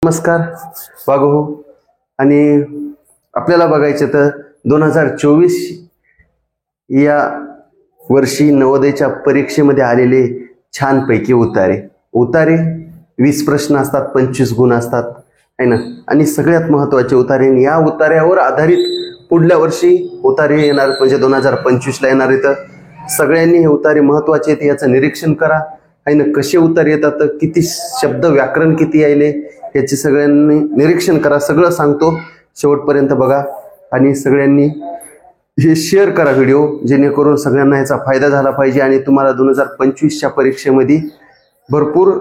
नमस्कार वागो. आणि आपल्याला बघायचं तर 2024 या वर्षी नवोदयच्या परीक्षेमध्ये आलेले छानपैकी उतारे 20 प्रश्न असतात, 25 गुण असतात है ना. आणि सगळ्यात महत्त्वाचे उतारे, या उतार्यावर आधारित पुढल्या वर्षी उतारे येणार म्हणजे 2025ला येणार. तर सगळ्यांनी हे उतारे महत्त्वाचे आहेत, याचं निरीक्षण करा है ना. कसे उतारे येतात, किती शब्द व्याकरण किती यायले याचे सगळ्यांनी निरीक्षण करा. सगळं सांगतो, शेवटपर्यंत बघा आणि सगळ्यांनी हे शेअर करा व्हिडिओ, जेणेकरून सगळ्यांना याचा फायदा झाला पाहिजे आणि तुम्हाला 2025च्या परीक्षेमध्ये भरपूर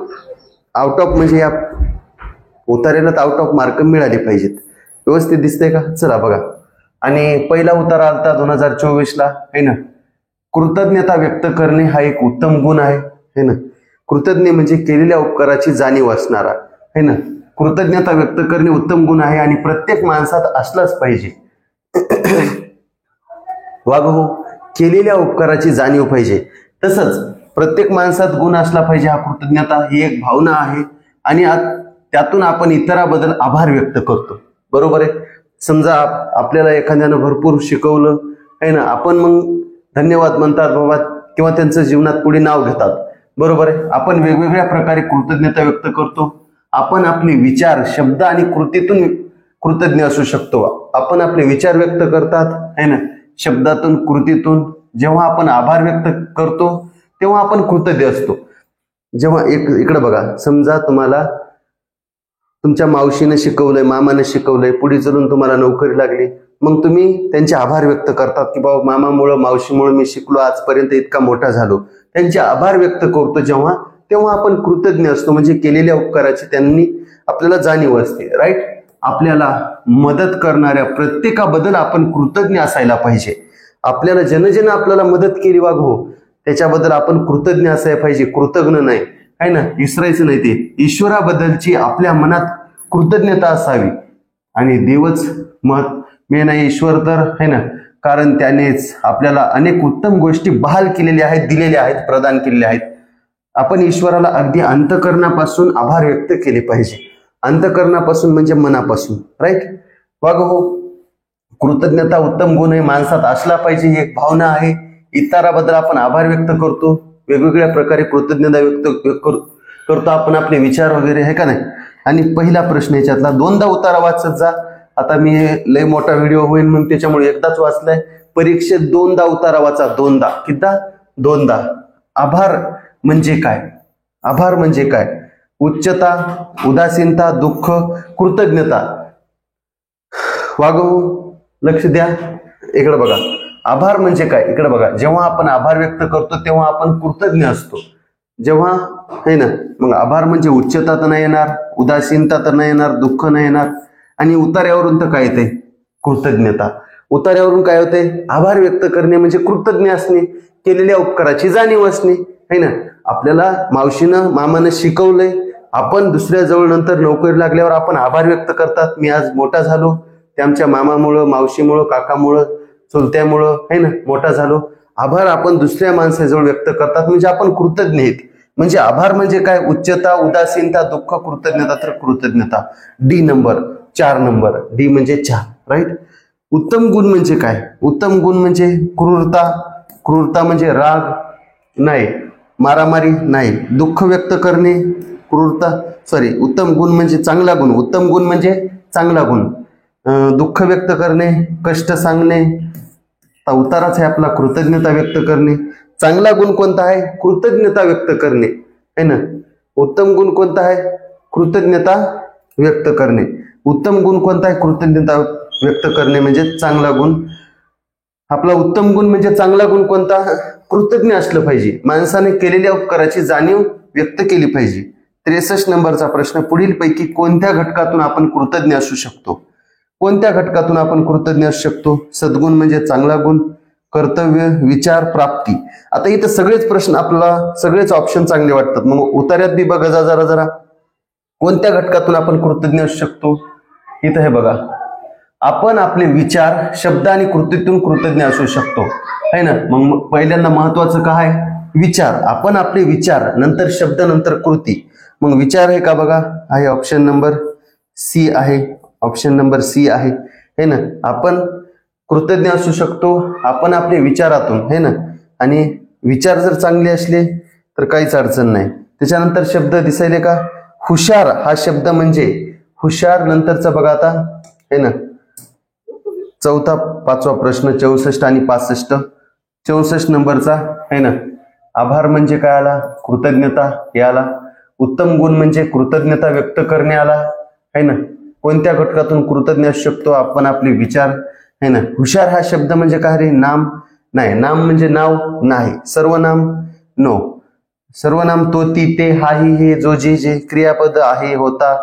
आउट ऑफ म्हणजे या उतार्याला तर आउट ऑफ मार्क मिळाले पाहिजेत. व्यवस्थित दिसतंय का? चला बघा. आणि पहिला उतारा आलता 2024ला है ना. कृतज्ञता व्यक्त करणे हा एक उत्तम गुण आहे है ना. कृतज्ञ म्हणजे केलेल्या उपकाराची जाणीव असणारा है ना. कृतज्ञता व्यक्त करणे उत्तम गुण आहे आणि प्रत्येक माणसात असलाच पाहिजे. वागो, केलेल्या उपकाराची जाणीव पाहिजे. तसंच प्रत्येक माणसात गुण असला पाहिजे हा कृतज्ञता, ही एक भावना आहे आणि त्यातून आपण इतराबद्दल आभार व्यक्त करतो. बरोबर आहे. समजा आपल्याला एखाद्यानं भरपूर शिकवलं आहे ना, आपण मग धन्यवाद म्हणतात बाबा, किंवा त्यांचं जीवनात पुढे नाव घेतात. बरोबर आहे. आपण वेगवेगळ्या प्रकारे कृतज्ञता व्यक्त करतो. आपण आपले विचार, शब्द आणि कृतीतून कृतज्ञ असू शकतो. आपण आपले विचार व्यक्त करतात है ना, शब्दातून, कृतीतून. जेव्हा आपण आभार व्यक्त करतो तेव्हा आपण कृतज्ञ असतो. जेव्हा इकडे बघा, समजा तुम्हाला तुमच्या मावशीने शिकवलंय, मामाने शिकवलंय, पुढे चलून तुम्हाला नोकरी लागली, मग तुम्ही त्यांचे आभार व्यक्त करतात की बाबा मामामुळं, मावशीमुळं मी शिकलो, आजपर्यंत इतका मोठा झालो. त्यांचे आभार व्यक्त करतो जेव्हा, तेव्हा आपण कृतज्ञ असतो. म्हणजे केलेल्या उपकाराची त्यांनी आपल्याला जाणीव असते. राईट. आपल्याला मदत करणाऱ्या प्रत्येकाबद्दल आपण कृतज्ञ असायला पाहिजे. आपल्याला जन आपल्याला मदत केली वागो, त्याच्याबद्दल आपण कृतज्ञ असायला पाहिजे, कृतज्ञ नाही है ना. विसरायचं नाही ते. ईश्वराबद्दलची आपल्या मनात कृतज्ञता असावी. आणि देवच मेन आहे, ईश्वर तर है ना, कारण त्यानेच आपल्याला अनेक उत्तम गोष्टी बहाल केलेल्या आहेत, दिलेल्या आहेत, प्रदान केलेल्या आहेत. आपण ईश्वराला अगदी अंतःकरणापासून आभार व्यक्त केले पाहिजे. अंतःकरणापासून म्हणजे मनापासून. राईट. वागो, कृतज्ञता उत्तम गुण आहे, माणसात असला पाहिजे, ही एक भावना आहे. इतराबद्दल आपण आभार व्यक्त करतो, वेगवेगळ्या प्रकारे कृतज्ञता व्यक्त करतो आपण, आपले विचार वगैरे आहे का नाही. आणि पहिला प्रश्न याच्यातला 2दा उतारा वाचत जा. आता मी लय मोठा व्हिडिओ होईल मग त्याच्यामुळे एकदाच वाचलाय. परीक्षेत 2दा उतारा वाचा. 2दा. किती? 2दा. आभार म्हणजे काय? आभार म्हणजे काय? उच्चता, उदासीनता, दुःख, कृतज्ञता. वागो, लक्ष द्या. इकडे बघा, आभार म्हणजे काय? इकडे बघा. जेव्हा आपण आभार व्यक्त करतो तेव्हा आपण कृतज्ञ असतो. जेव्हा है ना, मग आभार म्हणजे उच्चता तर नाही येणार, उदासीनता तर नाही येणार, दुःख नाही येणार. आणि उतार्यावरून तर काय येते? कृतज्ञता. उतार्यावरून काय होते? आभार व्यक्त करणे म्हणजे कृतज्ञ असणे, केलेल्या उपकाराची जाणीव असणे है ना. आपल्याला मावशीनं, मामानं शिकवलंय, आपण दुसऱ्या जवळ नंतर नोकरी लागल्यावर आपण आभार व्यक्त करतात. मी आज मोठा झालो, ते आमच्या मामामुळं, मावशीमुळं, काकामुळं, चुलत्यामुळं है ना मोठा झालो. आभार आपण दुसऱ्या माणसाजवळ व्यक्त करतात म्हणजे आपण कृतज्ञ आहेत. म्हणजे आभार म्हणजे काय? उच्चता, उदासीनता, दुःख, कृतज्ञता. तर कृतज्ञता. D number, 4 number. डी म्हणजे 4. राईट. उत्तम गुण म्हणजे काय? उत्तम गुण म्हणजे क्रूरता. क्रूरता म्हणजे राग नाही, मारामारी नाही, दुःख व्यक्त करणे, क्रूरता. उत्तम गुण म्हणजे चांगला गुण. उत्तम गुण म्हणजे चांगला गुण. दुःख व्यक्त करणे, कष्ट सांगणे. उताराच आहे आपला कृतज्ञता व्यक्त करणे. चांगला गुण कोणता आहे? कृतज्ञता व्यक्त करणे है ना. उत्तम गुण कोणता आहे? कृतज्ञता व्यक्त करणे. उत्तम गुण कोणता आहे? कृतज्ञता व्यक्त करणे म्हणजे चांगला गुण. आपला उत्तम गुण म्हणजे चांगला गुण कोणता? कृतज्ञ असलं पाहिजे. माणसाने केलेल्या उपकाराची जाणीव व्यक्त केली पाहिजे. 63 नंबरचा प्रश्न. पुढीलपैकी कोणत्या घटकातून आपण कृतज्ञ असू शकतो? कोणत्या घटकातून आपण कृतज्ञ असू शकतो? सद्गुण म्हणजे चांगला गुण, कर्तव्य, विचार, प्राप्ती. आता इथं सगळेच प्रश्न आपल्याला, सगळेच ऑप्शन चांगले वाटतात. मग उतार्यात बी बघा जरा कोणत्या घटकातून आपण कृतज्ञ असू शकतो. इथं हे बघा, आपण आपले विचार, शब्द आणि कृतीतून कृतज्ञ असू शकतो है ना. मग पहिल्यांदा महत्वाचं काय? विचार. आपण आपले विचार, नंतर शब्द, नंतर कृती. मग विचार आहे का? बघा, आहे ऑप्शन नंबर सी आहे, ऑप्शन नंबर सी आहे, है ना. आपण कृतज्ञ असू शकतो आपण आपल्या विचारातून, है ना. आणि विचार जर चांगले असले तर काहीच अडचण नाही. त्याच्यानंतर शब्द दिसायले का, हुशार हा शब्द म्हणजे हुशार नंतरचा बघा आता, है ना. चौथा पाचवा प्रश्न 64 आणि 65. 64 नंबरचा, है ना. आभार म्हणजे काय आला, कृतज्ञता हे आला. उत्तम गुण म्हणजे कृतज्ञता व्यक्त करणे आला, है ना. कोणत्या घटकातून कृतज्ञ असू शकतो आपण, आपले विचार, है ना. हुशार हा शब्द म्हणजे काय रे, नाम नाही, नाम म्हणजे नाव नाही, सर्वनाम नो, सर्वनाम तो ती ते हा ही हे जो जे जे, क्रियापद आहे होता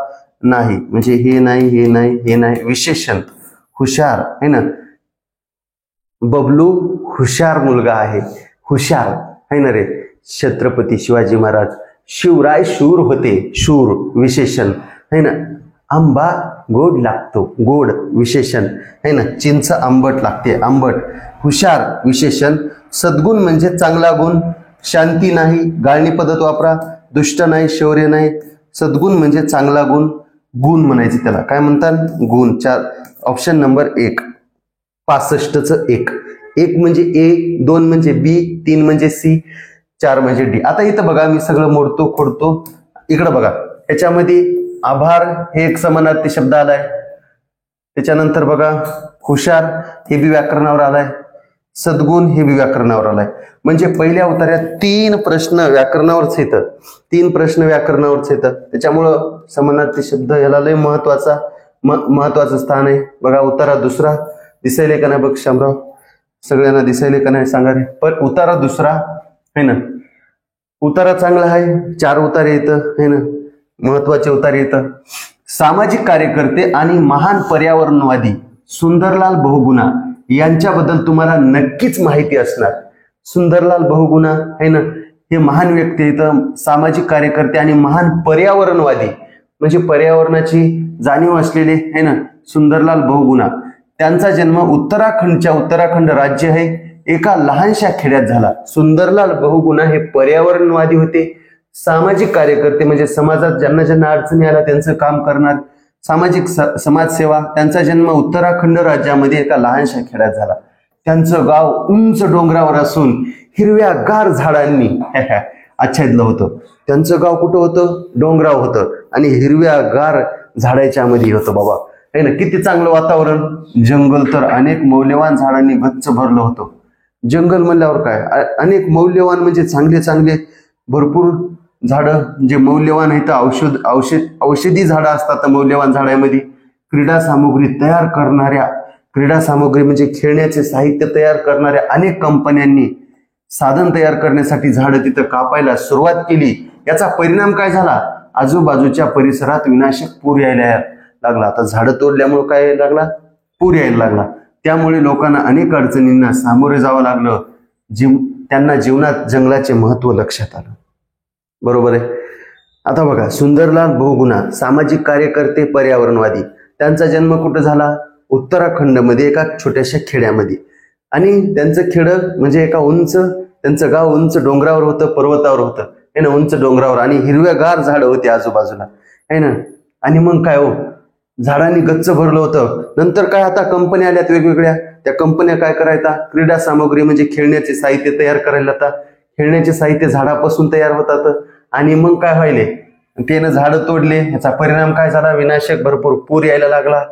नाही म्हणजे हे नाही हे नाही हे नाही, विशेषण हुशार, है ना. बबलू हुशार मुलगा आहे, हुशार, है ना रे. छत्रपती शिवाजी महाराज, शिवराय शूर होते, शूर विशेषण, है ना. आंबा गोड लागतो, गोड विशेषण, है ना. चिंच आंबट लागते, आंबट, हुशार विशेषण. सद्गुण म्हणजे चांगला गुण, शांती नाही, गाळणी पद्धत वापरा, दुष्ट नाही, शौर्य नाही. सद्गुण म्हणजे चांगला गुण, गुण म्हणायचे त्याला, काय म्हणतात, गुण. चार, ऑप्शन नंबर 1. 65चं 1. 1 म्हणजे ए, 2 म्हणजे बी, 3 म्हणजे सी, 4 म्हणजे डी. आता इथं बघा मी सगळं मोडतो खोडतो, इकडं बघा. याच्यामध्ये आभार हे एक समानार्थी शब्द आलाय. त्याच्यानंतर बघा हुशार हे बी व्याकरणावर आलाय, सद्गुण हे बी व्याकरणावर आलाय. म्हणजे पहिल्या उतार्यात 3 प्रश्न व्याकरणावरच येतं, 3 प्रश्न व्याकरणावरच येतं. त्याच्यामुळं समानार्थी शब्द याला लय महत्वाचं स्थान आहे. बघा उतारा दुसरा दिसायले का नाही बघ शामराव, सगळ्यांना दिसायले का नाही सांगा रे. पण उतारा दुसरा, है ना. उतारा चांगला आहे, 4 उतारे येतं, है ना, महत्वाचे उतारे येतं. सामाजिक कार्यकर्ते आणि महान पर्यावरणवादी सुंदरलाल बहुगुणा यांच्याबद्दल तुम्हाला नक्कीच माहिती असणार. सुंदरलाल बहुगुणा, है ना, हे महान व्यक्ती आहेत, सामाजिक कार्यकर्ते आणि महान पर्यावरणवादी म्हणजे पर्यावरणाची जाणीव असलेले, है ना, सुंदरलाल बहुगुणा. त्यांचा जन्म उत्तराखंड राज्य आहे एका लहानशा खेड्यात झाला. सुंदरलाल बहुगुणा हे पर्यावरणवादी होते, सामाजिक कार्यकर्ते म्हणजे समाजात ज्यांना ज्यांना अडचणी आल्या त्यांचं काम करणार, सामाजिक समाजसेवा. त्यांचा जन्म उत्तराखंड राज्यामध्ये एका लहानशा खेड्यात झाला. त्यांचं गाव उंच डोंगरावर असून हिरव्यागार झाडांनी आच्छादलं होतं. त्यांचं गाव कुठं होतं, डोंगरावर होतं आणि हिरव्यागार झाडाच्या मध्ये होतं बाबा, है ना. किती चांगलं वातावरण, जंगल तर अनेक मौल्यवान झाडांनी गच्च भरलं होतं. जंगल म्हणल्यावर काय, अनेक मौल्यवान म्हणजे चांगले चांगले भरपूर झाडं जे मौल्यवान आहेत, औषधी झाडं असतात मौल्यवान झाडांमध्ये. क्रीडा सामग्री म्हणजे खेळण्याचे साहित्य तयार करणाऱ्या अनेक कंपन्यांनी साधन तयार करण्यासाठी झाडं तिथं कापायला सुरुवात केली. याचा परिणाम काय झाला, आजूबाजूच्या परिसरात विनाशक पूर यायला लागला. आता झाडं तोडल्यामुळे काय यायला लागला, पूर यायला लागला. त्यामुळे लोकांना अनेक अडचणींना सामोरे जावं लागलं. त्यांना जीवनात जंगलाचे महत्व लक्षात आलं. बरोबर आहे. आता बघा सुंदरलाल बहुगुणा सामाजिक कार्यकर्ते पर्यावरणवादी, त्यांचा जन्म कुठं झाला, उत्तराखंडमध्ये एका छोट्याशा खेड्यामध्ये. आणि त्यांचं खेडं म्हणजे एका त्यांचं गाव उंच डोंगरावर होतं, पर्वतावर होतं, है ना, उंच डोंगरावर. आणि हिरव्यागार झाडं होती आजूबाजूला, है ना. आणि मग काय हो, झाडांनी गच्च भरलं होतं. नंतर काय, आता कंपन्या आल्यात वेगवेगळ्या. त्या कंपन्या काय करायचा, क्रीडा सामग्री म्हणजे खेळण्याचे साहित्य तयार करायला. आता खेळण्याचे साहित्य झाडापासून तयार होतात. आणि मग काय व्हायले, त्यानं झाडं तोडले. याचा परिणाम काय झाला, विनाशक भरपूर पूर यायला लागला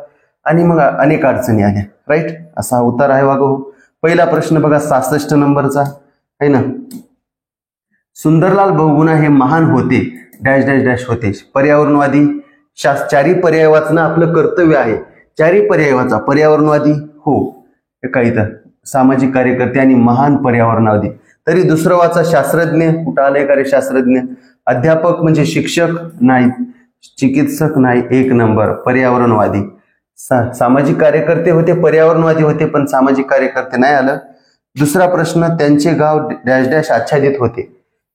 आणि मग अनेक अडचणी आल्या. राईट, असा उतार आहे वागो. पहिला प्रश्न बघा 66 नंबरचा, है ना. सुंदरलाल बहुगुणा हे महान होते डॅश डॅश डॅश होते, पर्यावरणवादी. 4 पर्याय वाचणं आपलं कर्तव्य आहे. 4 पर्याय वाचा. पर्यावरणवादी हो, काय इथं सामाजिक कार्यकर्ते आणि महान पर्यावरणवादी. तरी दुसरं वाचा शास्त्रज्ञ, कुठं आलंय का रे शास्त्रज्ञ. अध्यापक म्हणजे शिक्षक नाही, चिकित्सक नाही, 1 नंबर पर्यावरणवादी. सामाजिक कार्यकर्ते होते, पर्यावरणवादी होते, पण सामाजिक कार्यकर्ते नाही आलं. दुसरा प्रश्न, त्यांचे गाव डॅश डॅश आच्छादित होते.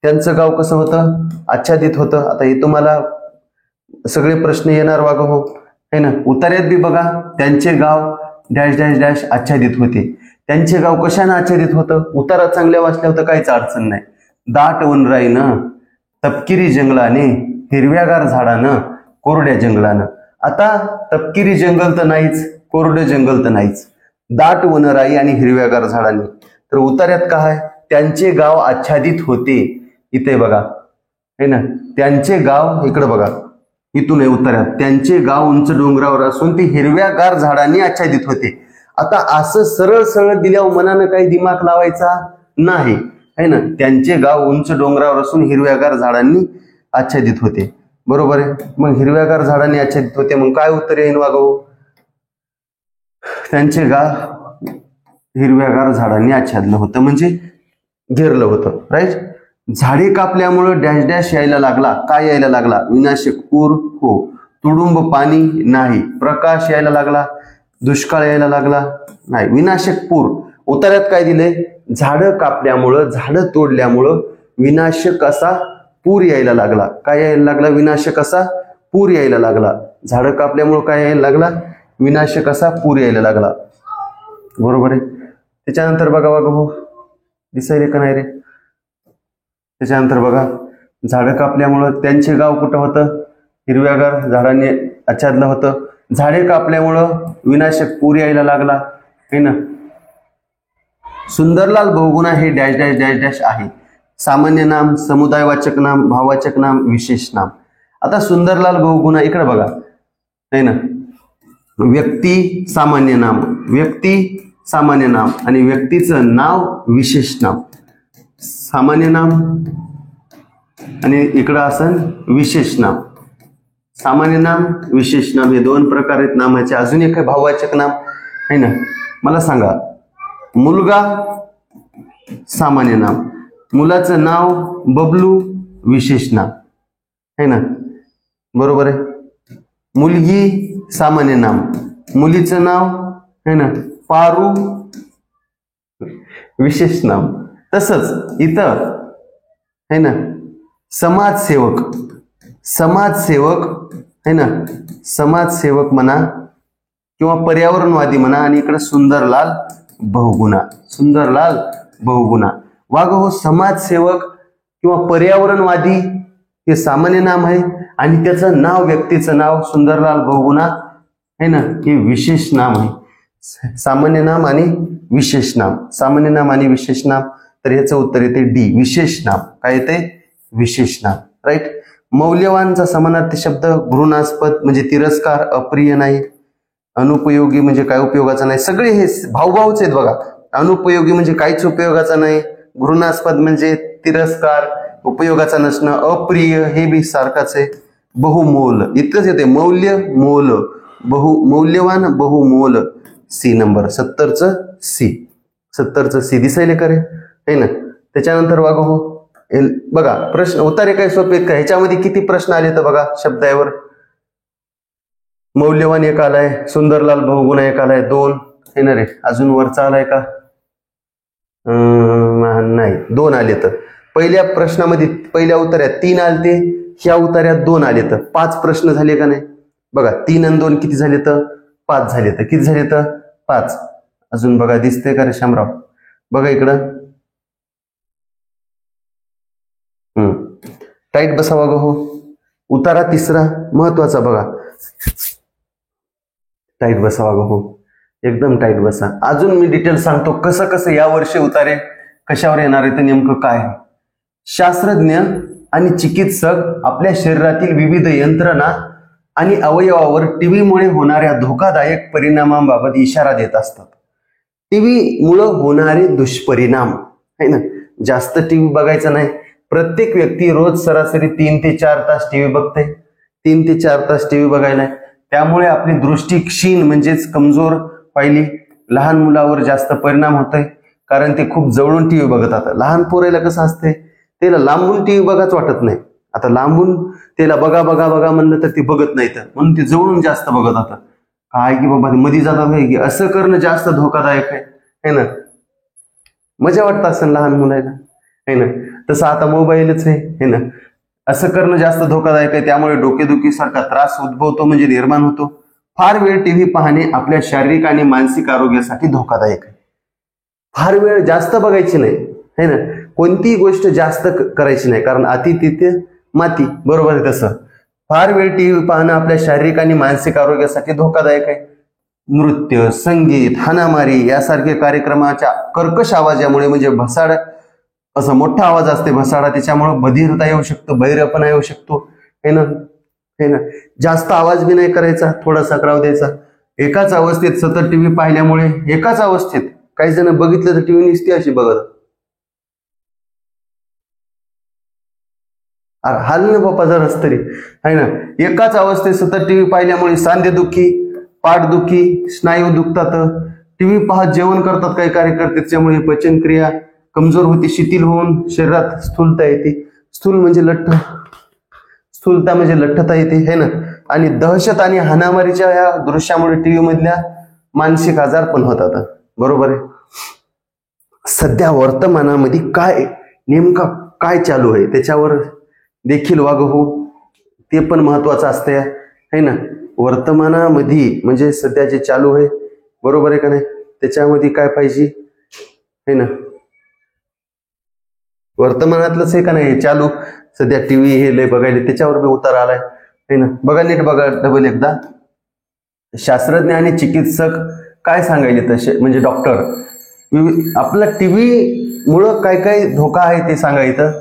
त्यांचं गाव कसं होतं, आच्छादित होतं. आता हे तुम्हाला सगळे प्रश्न येणार वागं हो, है ना. उतार्यात बी बघा, त्यांचे गाव डॅश डॅश डॅश आच्छादित होते. त्यांचे गाव कशाने आच्छादित होतं, उतारा चांगल्या वाचल्या होतं, काहीच अडचण नाही. दाट वनराईनं, तपकिरी जंगलाने, हिरव्यागार झाडानं, कोरड्या जंगलानं. आता तपकिरी जंगल तर नाहीच, कोरडं जंगल तर नाहीच, दाट वनराई आणि हिरव्यागार झाडांनी. तर उतार्यात काय, त्यांचे गाव आच्छादित होते. इथे बघा है ना, त्यांचे गाव इकडे बघा, इथून आहे उतार्यात, त्यांचे गाव उंच डोंगरावर असून ते हिरव्यागार झाडांनी आच्छादित होते. आता असं सरळ सरळ दिल्यावर मनानं काही दिमाग लावायचा नाही है ना. त्यांचे गाव उंच डोंगरावर असून हिरव्यागार झाडांनी आच्छादित होते. बरोबर आहे. मग हिरव्यागार झाडांनी आच्छादित होते, मग काय उत्तर येईन वागव, त्यांचे गाव हिरव्यागार झाडांनी आच्छादलं होतं म्हणजे घेरलं होतं. राईट. झाडे कापल्यामुळं डॅश डॅश यायला लागला. काय यायला लागला, विनाशक पूर हो, तुडुंब पाणी नाही, प्रकाश यायला लागला, दुष्काळ यायला लागला नाही, विनाशक पूर. उतार्यात काय दिले, झाडं कापल्यामुळं, झाडं तोडल्यामुळं विनाशक असा पूर यायला लागला. काय यायला लागला, विनाशक असा पूर यायला लागला. झाडं कापल्यामुळं काय यायला लागला, विनाशक असा पूर यायला लागला. बरोबर आहे. त्याच्यानंतर बघा हो, दिसायले का नाही रे, त्याच्यानंतर बघा, झाडं कापल्यामुळं त्यांचे गाव कुठं होतं, हिरव्यागार झाडांनी आच्छादलं होतं. झाडे कापल्यामुळं विनाशक पूर यायला लागला है ना. सुंदरलाल बहुगुणा हे डॅश डॅश डॅश डॅश आहे. सामान्य नाम, समुदायवाचक नाम, भाववाचक नाम, विशेष नाम. आता सुंदरलाल बहुगुणा इकडे बघा है ना, व्यक्ती सामान्य नाम, व्यक्ती सामान्य नाम आणि व्यक्तीचं नाव विशेष नाम. सामान्य नाम आणि इकडं असन विशेष नाम. सामान्य नाम, विशेष नाम हे दोन प्रकार आहेत नामाचे. अजून एक आहे भाववाचक नाम है ना. मला सांगा, मुलगा सामान्य नाम, मुलाचं नाव बबलू विशेष नाम है ना. बरोबर आहे. मुलगी सामान्य नाम, मुलीचं नाव है ना पारू विशेष नाम. तसंच इथं है ना समाजसेवक, समाजसेवक है ना, समाजसेवक म्हणा किंवा पर्यावरणवादी म्हणा, आणि इकडे सुंदरलाल बहुगुणा, सुंदरलाल बहुगुणा. वाग हो, समाजसेवक किंवा पर्यावरणवादी हे सामान्य नाम आहे आणि त्याचं नाव, व्यक्तीचं नाव सुंदरलाल बहुगुणा है ना, हे विशेष नाम आहे. सामान्य नाम आणि विशेष नाम, सामान्य नाम आणि विशेष नाम. तर याचं उत्तर येते डी, विशेष नाम. काय येते, विशेष नाम. राईट. मौल्यवानचा समानार्थी शब्द घृणास्पद म्हणजे तिरस्कार, अप्रिय नाही. अनुपयोगी म्हणजे काय उपयोगाचा नाही. सगळे हे भावभावच आहेत बघा. अनुपयोगी म्हणजे काहीच उपयोगाचा नाही, घृणास्पद म्हणजे तिरस्कार, उपयोगाचा नसणं, अप्रिय हे बी सारखाच आहे. बहुमोल इतकंच येते, मौल्य मोल, मौल्यवान बहुमोल. सी नंबर 70चं सी, 70चं सी. दिसायले करे है ना. त्याच्यानंतर बघा हो, बघा प्रश्न उतारे काय सोपे आहेत का, ह्याच्यामध्ये किती प्रश्न आले तर बघा. शब्दावर मौल्यवान एक आलाय, सुंदरलाल बहुगुणा एक आलाय, 2 है ना रे. अजून वरचा आलाय का, नाही, 2 आले. तर पहिल्या प्रश्नामध्ये, पहिल्या उतार्यात 3 आले, ह्या उतार्यात 2 आले, तर 5 प्रश्न झाले का नाही. बघा 3 आणि 2 किती झाले तर 5 झाले. तर किती झाले तर 5. अजून बघा दिसते का रे शामराव, बघा इकडं. टाईट बसावा ग हो. उतारा तिसरा महत्वाचा बघा, टाईट बसावा ग हो, एकदम टाईट बसा. अजून मी डिटेल सांगतो कसं कसं या वर्षी उतारे कशावर येणार आहे. तर नेमकं काय आहे, शास्त्रज्ञ आणि चिकित्सक आपल्या शरीरातील विविध यंत्रणा आणि अवयवावर टीव्हीमुळे होणाऱ्या धोकादायक परिणामांबाबत इशारा देत असतात. टीव्हीमुळे होणारे दुष्परिणाम है ना. जास्त टीव्ही बघायचा नाही. प्रत्येक व्यक्ती रोज सरासरी 3 ते 4 तास टीव्ही बघते. 3 ते 4 तास टीव्ही बघायला, त्यामुळे आपली दृष्टी क्षीण म्हणजेच कमजोर पाहिली. लहान मुलावर जास्त परिणाम होत आहे, कारण ते खूप जवळून टीव्ही बघत. आता लहान पोरायला कसं असते, त्याला लांबून टीव्ही बघाच वाटत नाही. आता लांबून त्याला बघा बघा बघा म्हणलं तर ते बघत नाही, तर म्हणून ते जवळून जास्त बघत. आता काय की बाबा मध्ये जातात की असं करणं जास्त धोकादायक आहे ना. मजा वाटत असेल लहान मुलाला है ना. तसं आता मोबाईलच आहे ना. असं करणं जास्त धोकादायक आहे, त्यामुळे डोकेदुखी सारखा त्रास उद्भवतो म्हणजे निर्माण होतो. फार वेळ टीव्ही पाहणे आपल्या शारीरिक आणि मानसिक आरोग्यासाठी धोकादायक आहे. फार वेळ जास्त बघायची नाही है ना. कोणतीही गोष्ट जास्त करायची नाही, कारण अति तिथे माती. बरोबर आहे. तसं फार वेळ टीव्ही पाहणं आपल्या शारीरिक आणि मानसिक आरोग्यासाठी धोकादायक आहे. नृत्य, संगीत, हाणामारी यासारखे कार्यक्रमाच्या कर्कश आवाजामुळे, म्हणजे भसाड असा मोठा आवाज असते भसाडा, त्याच्यामुळे बधिरता येऊ शकतो, बहिरेपणा येऊ शकतो, है ना. जास्त आवाज बी नाही करायचा, थोडासा राहू द्यायचा. एकाच अवस्थेत सतत टीव्ही पाहिल्यामुळे, एकाच अवस्थेत काही जण बघितलं तर टीव्ही नुसती अशी बघत, हाल ना बापा जराच तरी, आहे ना. एकाच अवस्थेत सतत टीव्ही पाहिल्यामुळे सांधेदुखी, पाठदुखी, स्नायू दुखतात. टीव्ही पाहत जेवण करतात काही कार्यकर्ते, त्याच्यामुळे पचनक्रिया कमजोर होती, शिथिल होऊन शरीरात स्थूलता येते. स्थूलता म्हणजे लठ्ठता येते, है ना. आणि दहशत आणि हाणामारीच्या या दृश्यामुळे टीव्ही मधल्या मानसिक आजार पण होतात. बरोबर आहे. सध्या वर्तमानामध्ये नेमका काय चालू आहे त्याच्यावर देखील हो, ते पण महत्वाचं असतंय, है ना. वर्तमानामध्ये म्हणजे सध्या जे चालू आहे, बरोबर आहे का नाही, त्याच्यामध्ये काय पाहिजे, है ना. वर्तमानातलंच आहे का नाही चालू, सध्या टीव्ही हे लय बघायला, त्याच्यावर बी उतार आलाय, है ना. बघा नीट बघा डबल एकदा. शास्त्रज्ञ आणि चिकित्सक काय सांगायले तसे, म्हणजे डॉक्टर आपला टीव्ही मुळे काय काय धोका आहे ते सांगायचं.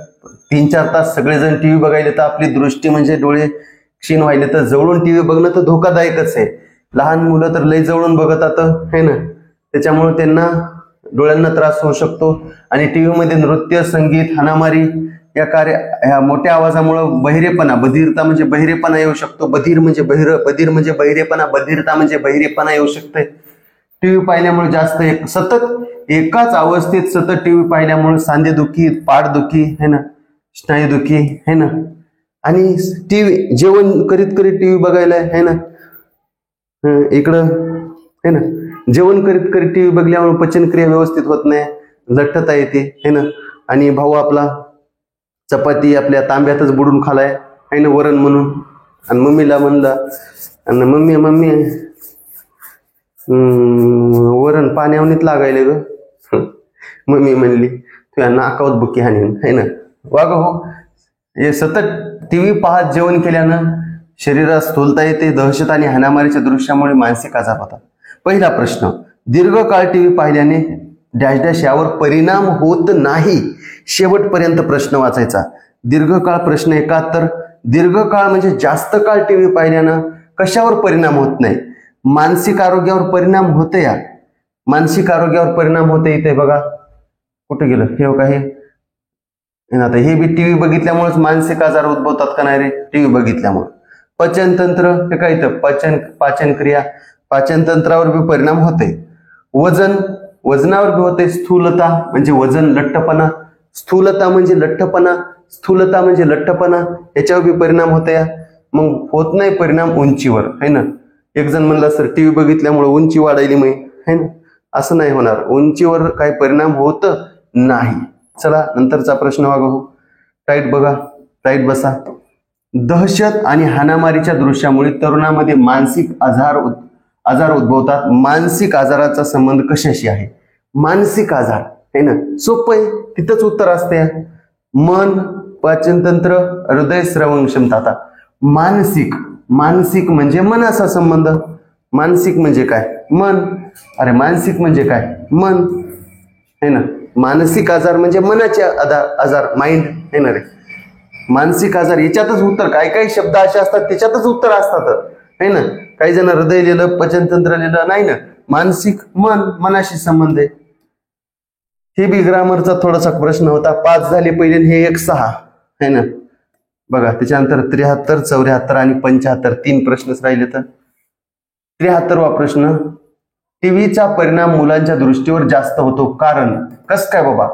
3-4 तास सगळेजण टीव्ही बघायले तर आपली दृष्टी म्हणजे डोळे क्षीण व्हायले, तर जवळून टीव्ही बघणं तर धोकादायकच आहे. लहान मुलं तर लय जवळून बघतात, है ना. त्याच्यामुळे त्यांना डोळ्यांना त्रास होऊ शकतो. आणि टीव्ही मध्ये नृत्य, संगीत, हाणामारी या मोठ्या आवाजामुळे बधिरता म्हणजे बहिरेपणा येऊ शकतो. बधीर म्हणजे बहिरेपणा, बधिरता म्हणजे बहिरेपणा येऊ शकते. टीव्ही पाहिल्यामुळे जास्त सतत एकाच अवस्थेत सतत टीव्ही पाहिल्यामुळे सांधेदुखी, पाठदुखी, है ना, स्नायूदुखी, है ना. आणि टीव्ही जेवण करीत करीत टीव्ही बघायला, है ना, इकडं, है ना. जेवण करीत करीत टीव्ही बघल्यामुळे पचनक्रिया व्यवस्थित होत नाही, लठ्ठता येते, है ना. आणि भाऊ आपला चपाती आपल्या तांब्यातच बुडून खालाय, है ना, वरण म्हणून. आणि मम्मीला म्हणलं, आणि मम्मी वरण पाण्यावनीत लागायले ग. मम्मी म्हणली तुझ्या नाकावत बुकी हाणीन, है ना. हो, हे सतत टीव्ही पाहत जेवण केल्यानं शरीरात स्थूलता येते, दहशत आणि हाणामारीच्या दृश्यामुळे मानसिक आजार होतात. पहिला प्रश्न, दीर्घकाळ टीव्ही पाहिल्याने डॅश डॅश यावर परिणाम होत नाही. शेवटपर्यंत प्रश्न वाचायचा. दीर्घकाळ प्रश्न 71. दीर्घकाळ म्हणजे जास्त काळ टीव्ही पाहिल्यानं कशावर परिणाम होत नाही? मानसिक आरोग्यावर परिणाम होते. या मानसिक आरोग्यावर परिणाम होते. इथे बघा कुठे गेलं हे बघा, आता हे बी टीव्ही बघितल्यामुळेच मानसिक आजार उद्भवतात का नाही रे? टीव्ही बघितल्यामुळे. पचनतंत्र, हे काय इथं पाचनक्रिया, पाचनतंत्रावर बी परिणाम होते. वजनावर बी होते. स्थूलता म्हणजे वजन, लठ्ठपणा, स्थूलता म्हणजे लठ्ठपणा, याच्यावर बी परिणाम होते. मग होत नाही परिणाम उंचीवर, है ना. एक जण म्हणला सर टीव्ही बघितल्यामुळे उंची वाढायली मग, है ना. असं नाही होणार, उंचीवर काही परिणाम होत नाही. चला नंतरचा प्रश्न बघू. टाईट बघा, टाईट बसा. दहशत आणि हाणामारीच्या दृश्यामुळे तरुणामध्ये मानसिक आजार उद्भवतात. मानसिक आजाराचा संबंध कशाशी आहे? मानसिक आजार, है ना, सोपं आहे, तिथंच उत्तर असते. मन, पाचनतंत्र, हृदय, श्रवण क्षमता. आता मानसिक म्हणजे मनाचा संबंध. मानसिक म्हणजे काय? मन. अरे मानसिक म्हणजे काय? मन, है ना. मानसिक आजार म्हणजे मनाचे आजार, माइंड, है ना रे. मानसिक आजार याच्यातच उत्तर, काही शब्द असे असतात त्याच्यातच उत्तर असतात, है ना. काही जण हृदय लिहिलं, पचनतंत्र लिहिलं, नाही ना. मानसिक, मनाशी संबंध आहे. हे बी ग्रामरचा थोडासा प्रश्न होता. 5 झाले पहिले, हे 6, है ना. बघा त्याच्यानंतर 73, 74 आणि 75 3 प्रश्नच राहिले. तर 73वा प्रश्न, टीव्हीचा परिणाम मुलांच्या दृष्टीवर जास्त होतो. कारण कस काय बाबा?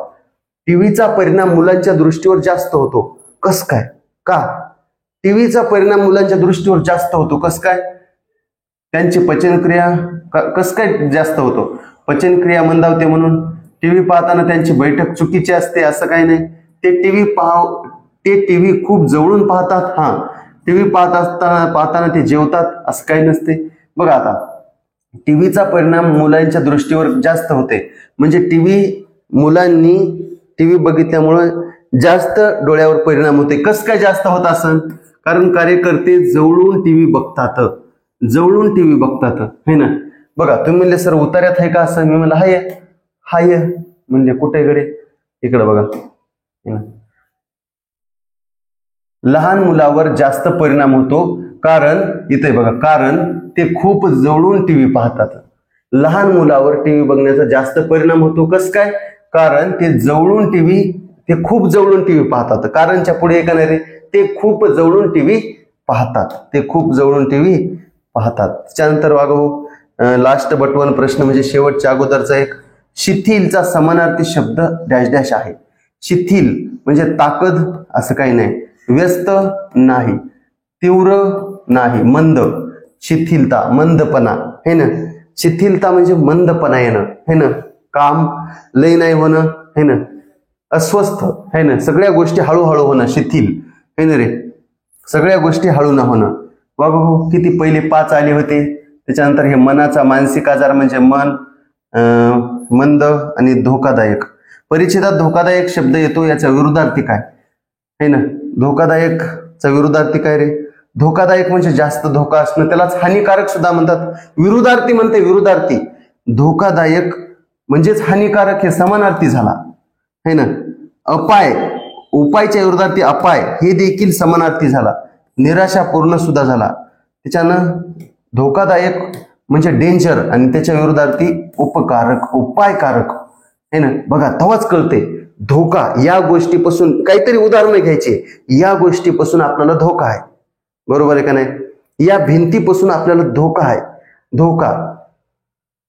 टीव्हीचा परिणाम मुलांच्या दृष्टीवर जास्त होतो, कस काय? का टीव्हीचा परिणाम मुलांच्या दृष्टीवर जास्त होतो? कस काय? त्यांची पचनक्रिया कस काय जास्त होतो? पचनक्रिया मंदावते म्हणून. टीव्ही पाहताना त्यांची बैठक चुकीची असते असं काही नाही. ते टीव्ही खूप जवळून पाहतात. टीव्ही पाहताना ते जेवतात असं काही नसते. बघा आता टीव्हीचा परिणाम मुलांच्या दृष्टीवर जास्त होते म्हणजे मुलांनी टीव्ही बघितल्यामुळे जास्त डोळ्यावर परिणाम होते. कस काय जास्त होत असन? कारण कार्यकर्ते जवळून टीव्ही बघतात, जवळून टीव्ही बघतात, है ना. बघा तुम्ही म्हणले सर उतार्यात आहे का असं, मी म्हणलं हाय हाय, म्हणजे कुठे इकडे इकडे बघा. लहान मुलावर जास्त परिणाम होतो कारण इथे बघा, कारण ते खूप जवळून टीव्ही पाहतात. लहान मुलावर टीव्ही बघण्याचा जास्त परिणाम होतो. कस काय? कारण ते जवळून टीव्ही, ते खूप जवळून टीव्ही पाहतात. कारणच्या पुढे एक नाही रे, ते खूप जवळून टीव्ही पाहतात, ते खूप जवळून टीव्ही पाहतात. त्यानंतर वागव लास्ट बट वन प्रश्न म्हणजे शेवटच्या अगोदरचा एक, शिथिलचा समानार्थी शब्द डॅश डॅश आहे. शिथिल म्हणजे ताकद असं काही नाही, व्यस्त नाही, तीव्र नाही, मंद. शिथिलता मंदपणा, है ना. शिथिलता म्हणजे मंदपणा येणं, है ना. काम लय नाही होणं, है ना. अस्वस्थ, है ना. सगळ्या गोष्टी हळूहळू होणं शिथिल, है ना रे. सगळ्या गोष्टी हळू न होणं. बाबा किती पहिले 5 आले होते. त्याच्यानंतर हे मनाचा मानसिक आजार म्हणजे मन, मंद आणि धोकादायक. परिच्छेदात धोकादायक शब्द येतो, याचा विरुद्धार्थी काय है ना. धोकादायकचा विरुद्धार्थी काय रे? धोकादायक म्हणजे जास्त धोका असणं, त्यालाच हानिकारक सुद्धा म्हणतात. विरुद्धार्थी म्हणते विरुद्धार्थी. धोकादायक म्हणजेच हानिकारक हे समानार्थी झाला, है ना. अपाय, उपायच्या विरुद्धार्थी अपाय हे देखील समानार्थी झाला. निराशापूर्ण सुद्धा झाला. त्याच्यानं धोकादायक म्हणजे डेंजर आणि त्याच्या विरुद्धार्थी उपकारक, उपायकारक, है ना. बघा तेव्हाच कळते धोका या गोष्टीपासून. काहीतरी उदाहरण घ्यायचे, या गोष्टीपासून आपल्याला धोका आहे, बरोबर आहे का नाही. या भिंतीपासून आपल्याला धोका आहे. धोका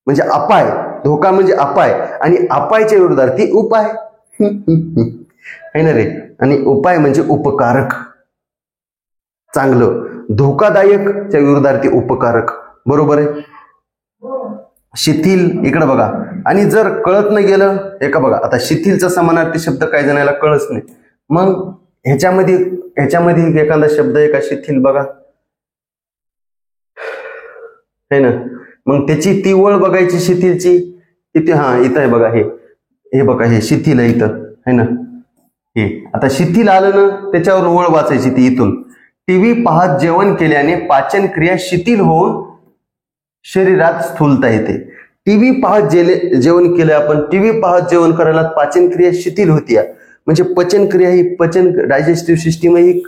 म्हणजे अपाय, धोका म्हणजे अपाय आणि अपायच्या विरुद्धार्थी उपाय, है ना रे. आणि उपाय म्हणजे उपकारक, चांगलं. धोकादायकच्या विरुद्धार्थी उपकारक, बरोबर आहे. शिथिल इकडे बघा. आणि जर कळत नाही गेलं एका बघा, आता शिथिलचा समानार्थी शब्द काही जणांना कळच नाही, मग ह्याच्यामध्ये एखादा शब्द आहे का शिथिल बघा, है ना. मग त्याची ती वळ बघायची शिथिलची किती. हा इथं आहे बघा, हे बघा, हे शिथिल आहे इथं, है ना. हे आता शिथिल आलं ना, त्याच्यावर वळ वाचायची ती इथून. टीव्ही पाहत जेवण केल्याने पाचन क्रिया शिथिल होऊन शरीरात स्थूलता येते. टीव्ही पाहत जेवण केलं आपण, टीव्ही पाहत जेवण करायला पाचन क्रिया शिथिल होती, म्हणजे पचन क्रिया ही डायजेस्टिव्ह सिस्टीम ही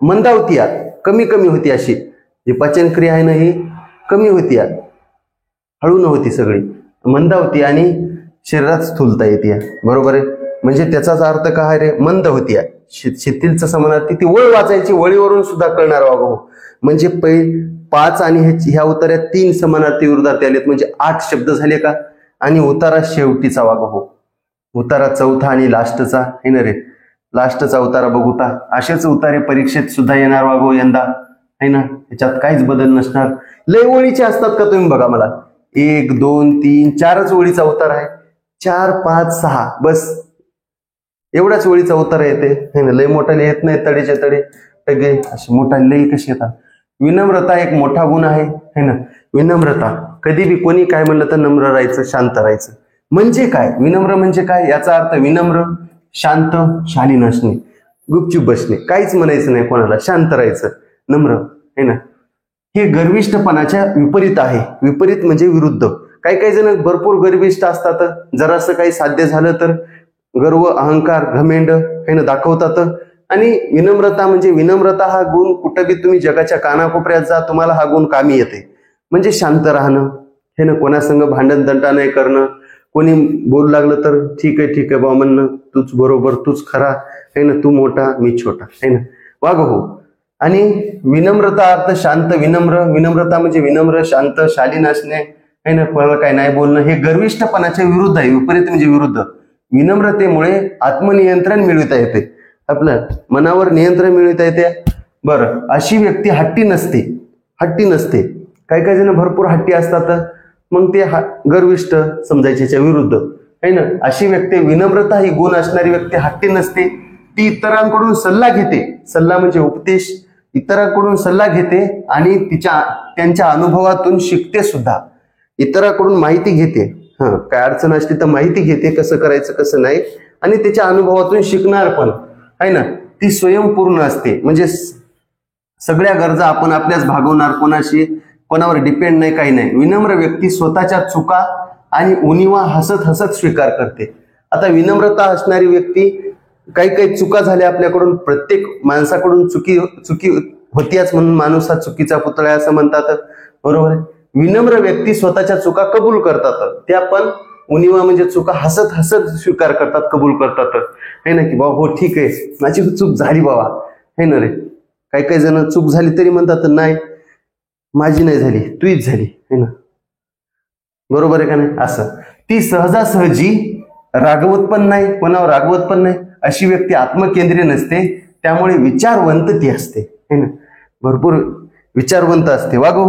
मंदावती, कमी होती. अशी जी पचन क्रिया आहे ना ही कमी होती, हळू न होती, सगळी मंदावती आणि शरीरात स्थूलता येते, बरोबर आहे. म्हणजे त्याचाच अर्थ काय रे? मंद होती. शिथिलचा समानार्थी ती वळ वाचायची, वळीवरून सुद्धा कळणार बाबा. म्हणजे 5 आणि ह्या उतार्यात 3 समानार्थी विरुद्धार्थी आलेत, म्हणजे 8 शब्द झाले का. आणि उतारा शेवटीचा वाग हो, उतारा चौथा आणि लास्टचा, आहे ना रे. लास्टचा उतारा बघूता. असेच उतारे परीक्षेत सुद्धा येणार वागो यंदा, है ना. याच्यात काहीच बदल नसणार. लय ओळीचे असतात का तुम्ही बघा मला, 1 2 3 4च ओळीचा उतार आहे. 4 5 6 बस एवढ्याच ओळीचा उतारा येते, है ना. लय मोठा येत नाही, तडेचे तडे टगे असे मोठा लय कसे येतात. विनम्रता एक मोठा गुण आहे, है ना. विनम्रता, कधी बी कोणी काय म्हणलं तर नम्र राहायचं, शांत राहायचं. म्हणजे काय विनम्र म्हणजे काय? याचा अर्थ विनम्र, शांत, शालीन असणे, गुपचूप बसणे, काहीच म्हणायचं नाही कोणाला, शांत राहायचं, नम्र, है ना. हे गर्विष्ठपणाच्या विपरीत आहे. विपरीत म्हणजे विरुद्ध. काही जण भरपूर गर्विष्ठ असतात, जरासं काही साध्य झालं तर गर्व, अहंकार, घमेंड, है ना, दाखवतात. आणि विनम्रता म्हणजे विनम्रता हा गुण कुठं बी तुम्ही जगाच्या कानाकोपऱ्यात जा, तुम्हाला हा गुण कामी येते. म्हणजे शांत राहणं, हे ना. कोणासंग भांडण तंटा नाही करणं. कोणी बोलू लागलं तर ठीक आहे बा म्हणणं, तूच बरोबर, तूच खरा, है ना. तू मोठा मी छोटा, है ना. वाग हो. आणि विनम्रता अर्थ शांत, विनम्र. विनम्रता म्हणजे विनम्र, शांत, शालीन असणे, है ना. कोणाला काय नाही बोलणं. हे गर्विष्ठपणाच्या विरुद्ध आहे. विपरीत म्हणजे विरुद्ध. विनम्रतेमुळे आत्मनियंत्रण मिळविता येते, आपलं मनावर नियंत्रण मिळविता येते. बरं, अशी व्यक्ती हट्टी नसते. काही जण भरपूर हट्टी असतात, मग ते गर्विष्ठ समजायच्या विरुद्ध, है ना. अशी व्यक्ती, विनम्रता ही गुण असणारी व्यक्ती हट्टी नसते. ती इतरांकडून सल्ला घेते. सल्ला म्हणजे उपदेश. इतरांकडून सल्ला घेते आणि त्यांच्या अनुभवातून शिकते सुद्धा. इतरांकडून माहिती घेते. काय अडचण असली तर माहिती घेते, कसं करायचं कसं नाही, आणि त्याच्या अनुभवातून शिकणार पण, है ना. ती स्वयंपूर्ण असते, म्हणजे सगळ्या गरजा आपण आपल्याच भागवणार, कोणावर डिपेंड नाही, काही नाही. विनम्र व्यक्ती स्वतःच्या चुका आणि उणिवा हसत हसत स्वीकार करते. आता विनम्रता असणारी व्यक्ती, काही चुका झाल्या आपल्याकडून, प्रत्येक माणसाकडून चुकी होतीच म्हणून माणूस हा चुकीचा पुतळा आहे असं म्हणतात, बरोबर आहे. विनम्र व्यक्ती स्वतःच्या चुका कबूल करतात, त्या पण उणिवा म्हणजे चुका हसत हसत स्वीकार करतात, कबूल करतात, है ना, की बाबा हो ठीक आहे माझी चूक झाली बाबा, है ना रे. काही जण चूक झाली तरी म्हणतात नाही माझी नाही झाली, तुझीच झाली, है ना, बरोबर आहे का नाही. असं ती सहजासहजी रागवत पण नाही, कोणावर रागवत पण नाही, अशी व्यक्ती आत्मकेंद्रीय नसते, त्यामुळे विचारवंत ती असते, है ना, भरपूर विचारवंत असते. वागो,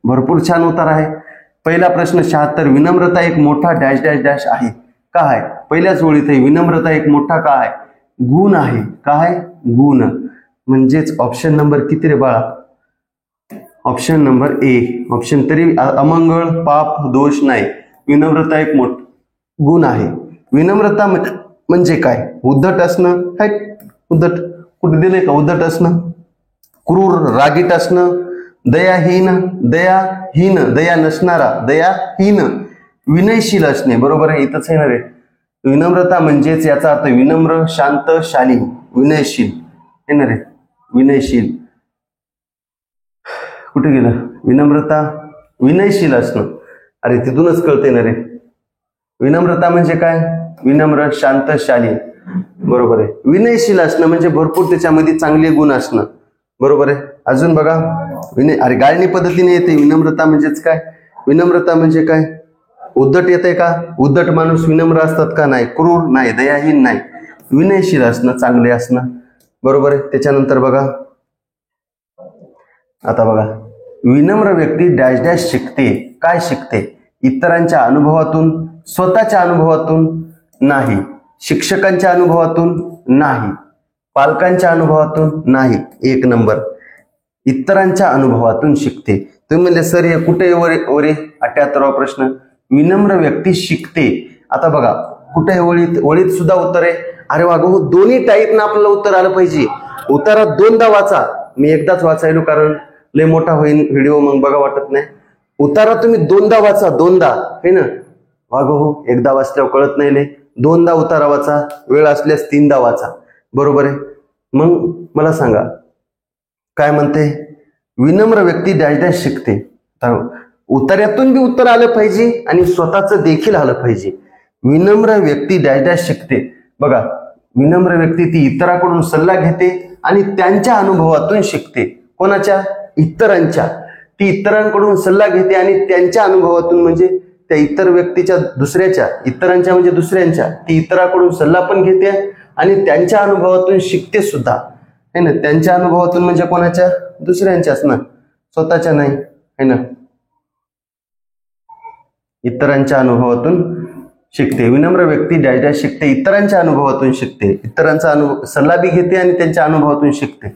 भरपूर छान उत्तर आहे. पहिला प्रश्न 76, विनम्रता एक मोठा डॅश डॅश डॅश आहे का आहे. पहिल्याच ओळीत आहे विनम्रता एक मोठा का आहे, गुण आहे. का आहे, गुण. म्हणजेच ऑप्शन नंबर किती रे बाळा, ऑप्शन नंबर ए. ऑप्शन तरी अमंगळ पाप दोष नाही, विनम्रता एक मोठा गुण आहे. विनम्रता म्हणजे काय, उद्धट असणं, उद्धट कुठे दिले का, उद्धट असणं, क्रूर रागीट असणं, दया नसणारा, दयाहीन, विनयशील असणे, बरोबर आहे, इथंच आहे ना रे. विनम्रता म्हणजेच याचा अर्थ विनम्र, शांत, शालीन, विनयशील, आहे ना रे, विनयशील. कुठे गेलं, विनम्रता विनयशील असणं, अरे तिथूनच कळते ना रे. विनम्रता म्हणजे काय, विनम्र, शांत, शालीन, बरोबर आहे. विनयशील असणं म्हणजे भरपूर त्याच्यामध्ये चांगले गुण असणं, बरोबर आहे. अजून बघा, अरे गाळणी पद्धतीने येते विनम्रता म्हणजेच काय, विनम्रता म्हणजे काय, उद्धट येते का, उद्धट माणूस विनम्र असतात का, नाही, क्रूर नाही, दयाहीन नाही, विनयशील असणं, चांगले असणं, बरोबर आहे. त्याच्यानंतर बघा, आता बघा, विनम्र व्यक्ती डॅश डॅश शिकते. काय शिकते, इतरांच्या अनुभवातून, स्वतःच्या अनुभवातून नाही, शिक्षकांच्या अनुभवातून नाही, पालकांच्या अनुभवातून नाही, 1 नंबर, इतरांच्या अनुभवातून शिकते. तुम्ही म्हणले सर हे कुठे वरे 78वा प्रश्न, विनम्र व्यक्ती शिकते. आता बघा कुठे ओळीत सुद्धा उत्तर आहे. अरे वागो, दोन्ही टाईपनं आपल्याला उत्तर आलं पाहिजे. उत्तरात 2दा वाचा, मी एकदाच वाचायलो कारण लय मोठा होईल व्हिडिओ, मग बघा वाटत नाही. उत्तरात तुम्ही 2दा वाचा, 2दा, है ना, वागो, एकदा वाचल्यावर कळत नाही ले, 2दा उतारा वाचा, वेळ असल्यास 3दा वाचा, बरोबर आहे. मग मला सांगा काय म्हणते, विनम्र व्यक्ती डॅश डॅश शिकते. उत्तरातून बी उत्तर आलं पाहिजे आणि स्वतःच देखील आलं पाहिजे. विनम्र व्यक्ती डॅश डॅश शिकते. बघा, विनम्र व्यक्ती ती इतरांकडून सल्ला घेते आणि त्यांच्या अनुभवातून शिकते. कोणाच्या, इतरांच्या. ती इतरांकडून सल्ला घेते आणि त्यांच्या अनुभवातून म्हणजे त्या इतर व्यक्तीच्या, दुसऱ्याच्या, इतरांच्या म्हणजे दुसऱ्यांच्या, ती इतरांकडून सल्ला पण घेते आणि त्यांच्या अनुभवातून शिकते सुद्धा, है ना. त्यांच्या अनुभवातून म्हणजे कोणाच्या, दुसऱ्यांच्याच ना, स्वतःच्या नाही, है ना, इतरांच्या अनुभवातून शिकते. विनम्र व्यक्ती डॅश डॅश शिकते, इतरांच्या अनुभवातून शिकते, इतरांचा सल्ला बी घेते आणि त्यांच्या अनुभवातून शिकते.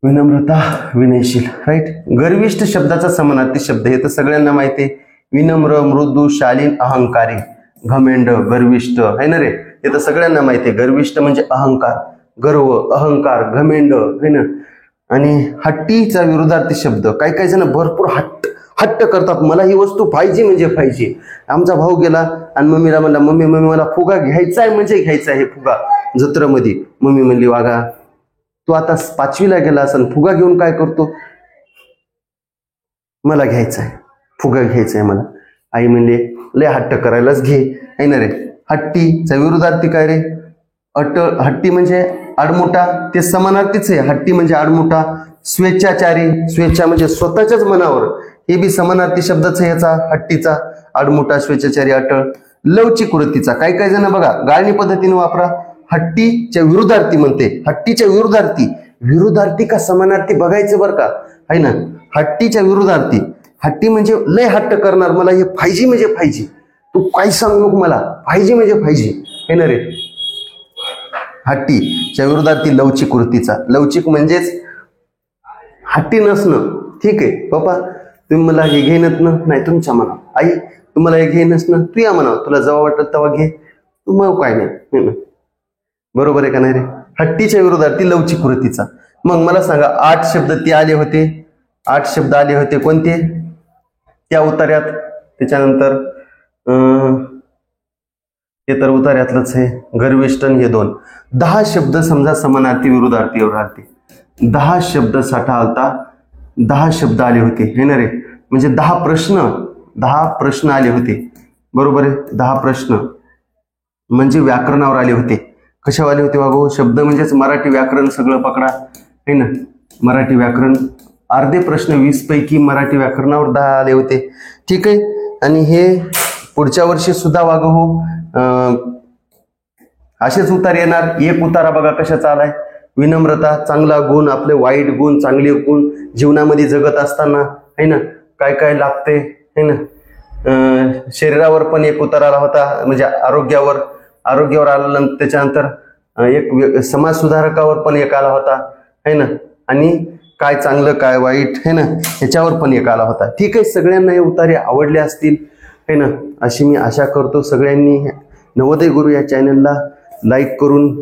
विनम्रता विनयशील, राईट. गर्विष्ठ शब्दाचा समानार्थी शब्द हे तर सगळ्यांना माहिती आहे. विनम्र, मृदू, शालीन, अहंकारी, घमेंड, गर्विष्ठ, है ना रे, हे तर सगळ्यांना माहिती आहे. गर्विष्ठ म्हणजे अहंकार, गर्व, अहंकार, घमेंड, है ना. आणि हट्टीचा विरोधार्थी शब्द, काही जण भरपूर हट्ट करतात, मला ही वस्तू पाहिजे म्हणजे पाहिजे. आमचा भाऊ गेला आणि मम्मीला म्हणला, मम्मी मला फुगा घ्यायचा आहे म्हणजे घ्यायचा आहे फुगा जत्रेमध्ये. मम्मी म्हणली, वागा तू आता 5वीला गेला असेल, फुगा घेऊन काय करतो, मला घ्यायचा आहे, फुगा घ्यायचा आहे मला. आई म्हणले लय हट्ट करायलाच घे, आहे ना रे. हट्टीचा विरोधार्थी काय रे, हट्टी म्हणजे आडमोठा, ते समानार्थीच आहे. हट्टी म्हणजे आडमोठा. स्वेच्छाचारी, स्वेच्छा म्हणजे स्वतःच्याच मनावर, हे बी समानार्थी शब्दच आहे याचा, हट्टीचा, आडमोठा, स्वेच्छाचारी, अटळ. लवचिक वृत्तीचा, काही जण बघा गाळणी पद्धतीने वापरा, हट्टीच्या विरोधार्थी म्हणते. हट्टीच्या विरोधार्थी का समानार्थी बघायचं बरं का, आहे ना. हट्टीच्या विरोधार्थी, हट्टी म्हणजे लय हट्ट करणार, मला हे पाहिजे म्हणजे पाहिजे, तू काही सांगू नको, मला पाहिजे म्हणजे पाहिजे, है ना रे. हट्टीच्या विरोधार्थी लवचिक वृत्तीचा. लवचिक म्हणजेच हट्टी नसणं. ठीक आहे पप्पा तुम्ही मला हे घेणच नाही, तुमच्या मना. आई तुम्हाला हे घेणच ना, तू या म्हणा, तुला जेव्हा वाटत तेव्हा घे, तू मग काय नाही, बरोबर आहे का नाही रे. हट्टीच्या विरोधार्थी लवचिक वृत्तीचा. मग मला सांगा 8 शब्द ते आले होते, 8 शब्द आले होते कोणते त्या उतार्यात. त्याच्यानंतर हे तर उतार्यातलंच आहे, गर्विष्ठन हे 2. 10 शब्द समजा समानार्थी विरुद्धार्थीवर आलते, 10 शब्द साठा आलता, 10 शब्द आले होते हे ना रे. म्हणजे 10 प्रश्न आले होते, बरोबर आहे. 10 प्रश्न म्हणजे व्याकरणावर आले होते. कशावर आले होते बाबू? शब्द म्हणजेच मराठी व्याकरण सगळं पकडा है ना. मराठी व्याकरण अर्धे प्रश्न 20 पैकी मराठी व्याकरणावर 10 आले होते. ठीक आहे. आणि हे पुढच्या वर्षी सुद्धा वागो हो असेच उतार येणार. एक उतारा बघा कशाचा आलाय, विनम्रता, चांगला गुण, आपले वाईट गुण, चांगले गुण जीवनामध्ये जगत असताना है ना काय काय लागते है ना. शरीरावर पण एक उतार आला होता, म्हणजे आरोग्यावर आला. त्याच्यानंतर एक समाज सुधारकावर पण एक आला होता है ना. आणि काय चांगलं काय वाईट है ना ह्याच्यावर पण एक आला होता. ठीक आहे. सगळ्यांना हे उतारे आवडले असतील है ना, अशी मी आशा करतो. सगळ्यांनी नवोदय गुरु या चॅनलला लाईक करून,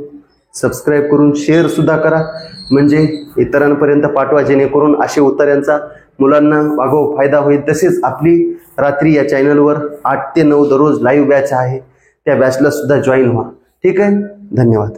सबस्क्राईब करून, शेअर सुद्धा करा, म्हणजे इतरांपर्यंत पाठवा, जेणेकरून असे उतार्यांचा मुलांना वागव फायदा होईल. तसेच आपली रात्री या चॅनलवर 8 ते 9 दररोज लाईव्ह बॅच आहे, त्या बॅचला सुद्धा जॉईन व्हा. ठीक आहे. धन्यवाद.